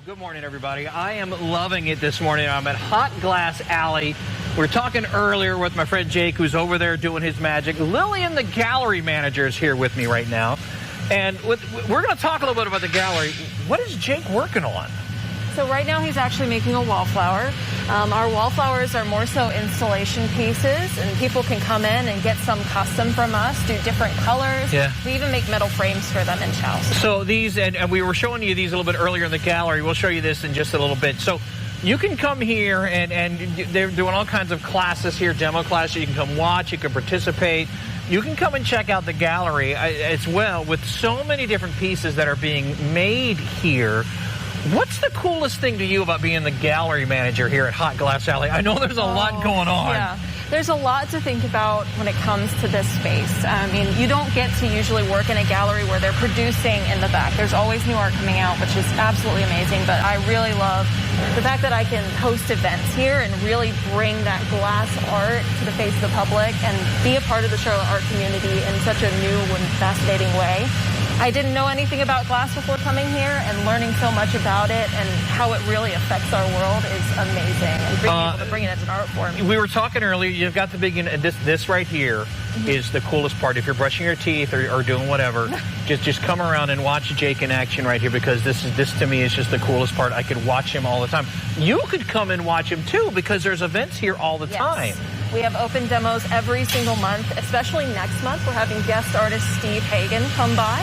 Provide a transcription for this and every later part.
Good morning, everybody. I am loving it this morning. I'm at Hot Glass Alley. We were talking earlier with my friend Jake, who's over there doing his magic. Lillian, the gallery manager, is here with me right now. And we're going to talk a little bit about the gallery. What is Jake working on? So right now he's actually making a wallflower. Our wallflowers are more so installation pieces, and people can come in and get some custom from us, do different colors. Yeah. We even make metal frames for them in-house. So these, and we were showing you these a little bit earlier in the gallery. We'll show you this in just a little bit. So you can come here, and they're doing all kinds of classes here, demo classes. You can come watch, you can participate. You can come and check out the gallery as well with so many different pieces that are being made here. What's the coolest thing to you about being the gallery manager here at Hot Glass Alley? I know there's a lot going on. Yeah, there's a lot to think about when it comes to this space. I mean, you don't get to usually work in a gallery where they're producing in the back. There's always new art coming out, which is absolutely amazing, but I really love the fact that I can host events here and really bring that glass art to the face of the public and be a part of the Charlotte art community in such a new and fascinating way. I didn't know anything about glass before coming here, and learning so much about it and how it really affects our world is amazing. And being able to bring it as an art form. We were talking earlier, you've got the big, this right here is the coolest part. If you're brushing your teeth or doing whatever, just come around and watch Jake in action right here, because this to me is just the coolest part. I could watch him all the time. You could come and watch him too, because there's events here all the time. We have open demos every single month, especially next month. We're having guest artist Steve Hagen come by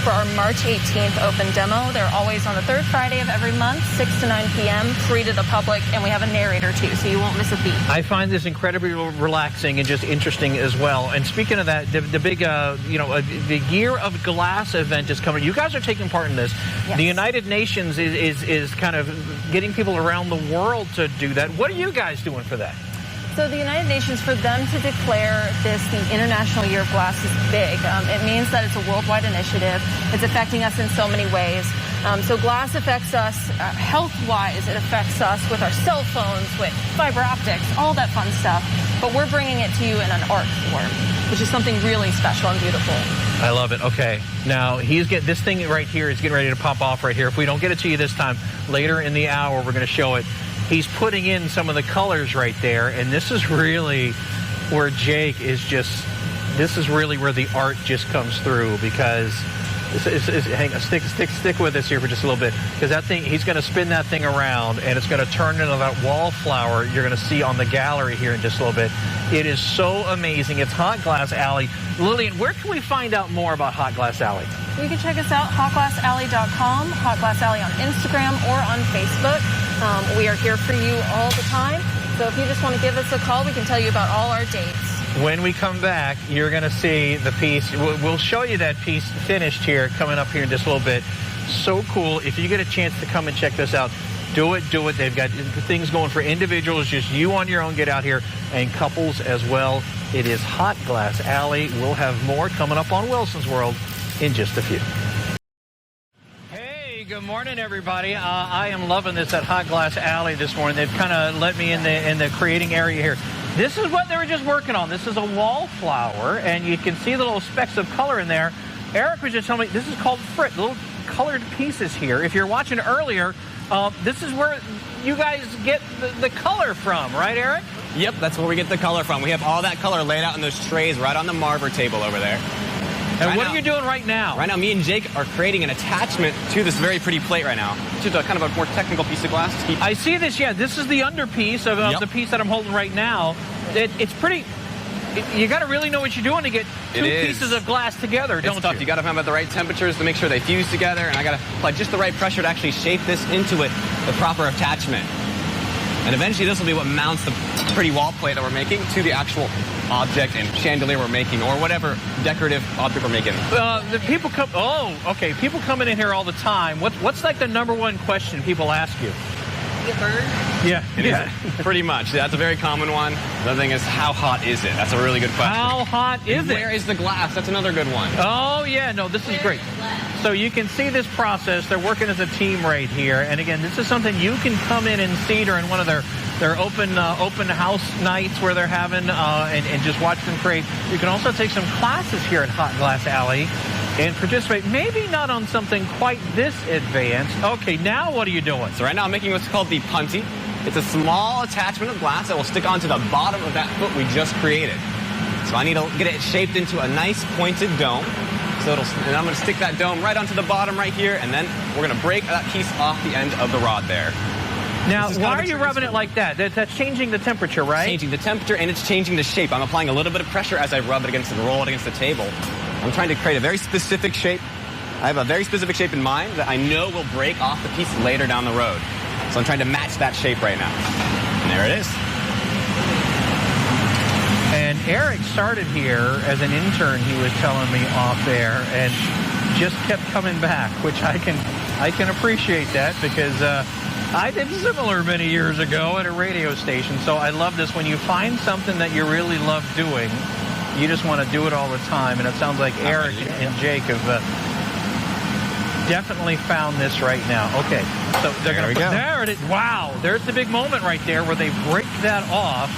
for our March 18th open demo. They're always on the third Friday of every month, 6 to 9 p.m., free to the public, and we have a narrator too, so you won't miss a beat. I find this incredibly relaxing and just interesting as well. And speaking of that, the big, the Year of Glass event is coming. You guys are taking part in this. Yes. The United Nations is kind of getting people around the world to do that. What are you guys doing for that? So the United Nations, for them to declare this the International Year of Glass is big. It means that it's a worldwide initiative. It's affecting us in so many ways. So glass affects us health-wise. It affects us with our cell phones, with fiber optics, all that fun stuff. But we're bringing it to you in an art form, which is something really special and beautiful. I love it. Okay. Now, this thing right here is getting ready to pop off right here. If we don't get it to you this time, later in the hour, we're going to show it. He's putting in some of the colors right there, and this is really where Jake is just, this is really where the art just comes through, because hang on, stick with us here for just a little bit, because that thing, he's going to spin that thing around, and it's going to turn into that wallflower you're going to see on the gallery here in just a little bit. It is so amazing. It's Hot Glass Alley. Lillian, where can we find out more about Hot Glass Alley? You can check us out, hotglassalley.com, Hot Glass Alley on Instagram or on Facebook. We are here for you all the time. So if you just want to give us a call, we can tell you about all our dates. When we come back, you're going to see the piece. We'll show you that piece finished here, coming up here in just a little bit. So cool. If you get a chance to come and check this out, do it. They've got things going for individuals, just you on your own, get out here, and couples as well. It is Hot Glass Alley. We'll have more coming up on Wilson's World in just a few. Good morning, everybody. I am loving this at Hot Glass Alley this morning. They've kind of let me in the creating area here. This is what they were just working on. This is a wallflower, and you can see the little specks of color in there. Eric was just telling me this is called frit, little colored pieces here. If you're watching earlier, this is where you guys get the color from, right, Eric? Yep, that's where we get the color from. We have all that color laid out in those trays right on the marver table over there. And what are you doing right now? Right now, me and Jake are creating an attachment to this very pretty plate right now. It's just a kind of a more technical piece of glass to keep. I see this, yeah. This is the underpiece of the piece that I'm holding right now. It's pretty. You got to really know what you're doing to get two pieces of glass together, don't you? It's tough. You got to have them at the right temperatures to make sure they fuse together, and I got to apply just the right pressure to actually shape this into the proper attachment. And eventually, this will be what mounts the pretty wall plate that we're making to the actual object and chandelier we're making, or whatever decorative object we're making. The people come. Oh, okay. People coming in here all the time. What's like the #1 question people ask you? Get burned? Yeah, it is. Pretty much. That's a very common one. Another thing is, how hot is it? That's a really good question. How hot is it? Where is the glass? That's another good one. Oh yeah, no, this is great. So you can see this process. They're working as a team right here, and again, this is something you can come in and see during one of their open house nights where they're having and just watch them create. You can also take some classes here at Hot Glass Alley. and participate. Maybe not on something quite this advanced. Okay, now what are you doing? So right now I'm making what's called the punty. It's a small attachment of glass that will stick onto the bottom of that foot we just created. So I need to get it shaped into a nice pointed dome. And I'm going to stick that dome right onto the bottom right here, and then we're going to break that piece off the end of the rod there. Now, why are you rubbing it like that? That's changing the temperature, right? It's changing the temperature, and it's changing the shape. I'm applying a little bit of pressure as I rub it against and roll it against the table. I'm trying to create a very specific shape. I have a very specific shape in mind that I know will break off the piece later down the road. So I'm trying to match that shape right now. And there it is. And Eric started here as an intern, he was telling me off air, and just kept coming back, which I can appreciate that, because I did similar many years ago at a radio station. So I love this. When you find something that you really love doing, you just want to do it all the time. And it sounds like Eric and Jake have definitely found this right now. Okay, so they're going to put, there it is. Wow, there's the big moment right there where they break that off.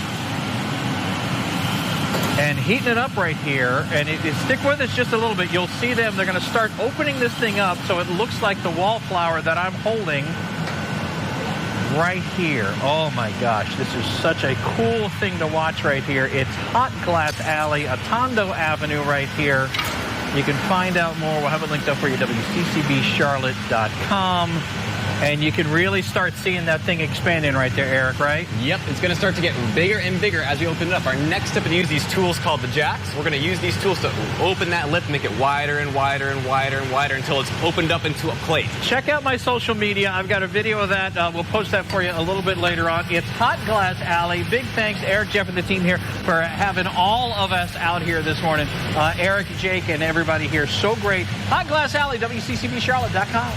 And heating it up right here, and stick with us just a little bit. You'll see them. They're going to start opening this thing up so it looks like the wallflower that I'm holding right here. Oh my gosh, this is such a cool thing to watch right here. It's Hot Glass Alley, Atando Avenue right here. You can find out more. We'll have it linked up for you, WCCBcharlotte.com. And you can really start seeing that thing expanding right there, Eric, right? Yep, it's going to start to get bigger and bigger as we open it up. Our next step is to use these tools called the jacks. We're going to use these tools to open that lip, make it wider and wider and wider and wider until it's opened up into a plate. Check out my social media. I've got a video of that. We'll post that for you a little bit later on. It's Hot Glass Alley. Big thanks, Eric, Jeff, and the team here for having all of us out here this morning. Eric, Jake, and everybody here. So great. Hot Glass Alley, WCCBcharlotte.com.